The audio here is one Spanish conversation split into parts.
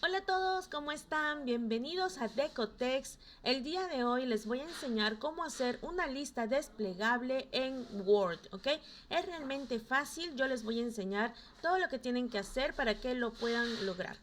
Hola a todos, ¿cómo están? Bienvenidos a Decotex. El día de hoy les voy a enseñar cómo hacer una lista desplegable en Word, ¿ok? Es realmente fácil, yo les voy a enseñar todo lo que tienen que hacer para que lo puedan lograr.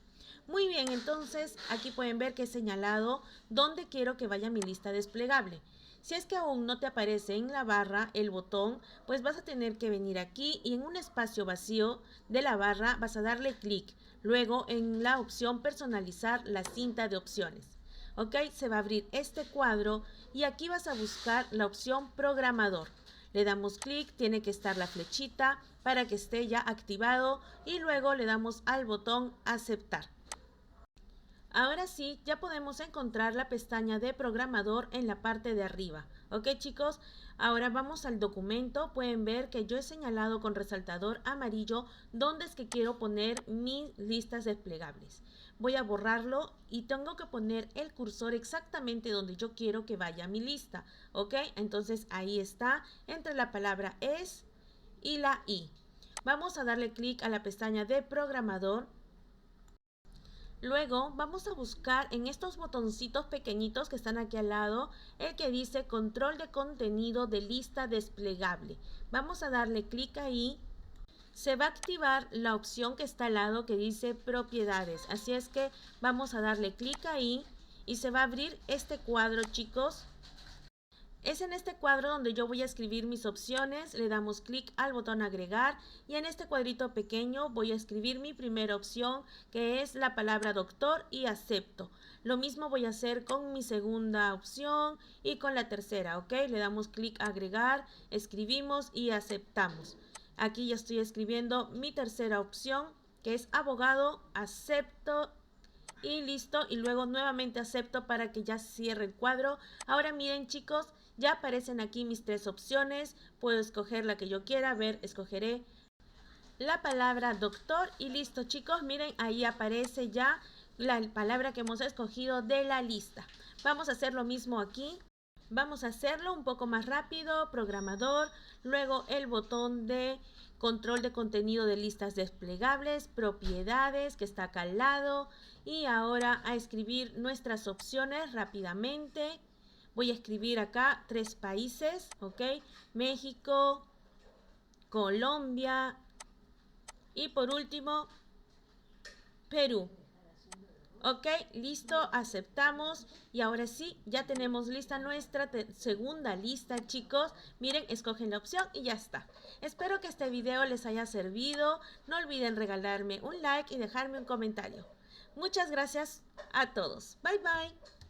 Muy bien, entonces aquí pueden ver que he señalado dónde quiero que vaya mi lista desplegable. Si es que aún no te aparece en la barra el botón, pues vas a tener que venir aquí y en un espacio vacío de la barra vas a darle clic. Luego en la opción personalizar la cinta de opciones. ¿Ok? Se va a abrir este cuadro y aquí vas a buscar la opción programador. Le damos clic, tiene que estar la flechita para que esté ya activado y luego le damos al botón aceptar. Ahora sí, ya podemos encontrar la pestaña de programador en la parte de arriba. Ok chicos, ahora vamos al documento. Pueden ver que yo he señalado con resaltador amarillo dónde es que quiero poner mis listas desplegables. Voy a borrarlo y tengo que poner el cursor exactamente donde yo quiero que vaya mi lista. Ok, entonces ahí está, entre la palabra es y la i. Vamos a darle clic a la pestaña de programador. Luego vamos a buscar en estos botoncitos pequeñitos que están aquí al lado el que dice control de contenido de lista desplegable. Vamos a darle clic ahí. Se va a activar la opción que está al lado que dice propiedades. Así es que vamos a darle clic ahí y se va a abrir este cuadro, chicos. Es en este cuadro donde yo voy a escribir mis opciones, le damos clic al botón agregar y en este cuadrito pequeño voy a escribir mi primera opción que es la palabra doctor y acepto. Lo mismo voy a hacer con mi segunda opción y con la tercera, ¿ok? Le damos clic a agregar, escribimos y aceptamos. Aquí ya estoy escribiendo mi tercera opción que es abogado, acepto y listo, y luego nuevamente acepto para que ya cierre el cuadro. Ahora miren chicos, ya aparecen aquí mis tres opciones, puedo escoger la que yo quiera. A ver, escogeré la palabra doctor y listo chicos, miren ahí aparece ya la palabra que hemos escogido de la lista. Vamos a hacer lo mismo aquí. Vamos a hacerlo un poco más rápido, programador, luego el botón de control de contenido de listas desplegables, propiedades que está acá al lado y ahora a escribir nuestras opciones rápidamente. Voy a escribir acá 3 países, ¿ok? México, Colombia y por último Perú. Ok, listo, aceptamos y ahora sí, ya tenemos lista nuestra segunda lista, chicos. Miren, escogen la opción y ya está. Espero que este video les haya servido. No olviden regalarme un like y dejarme un comentario. Muchas gracias a todos. Bye bye.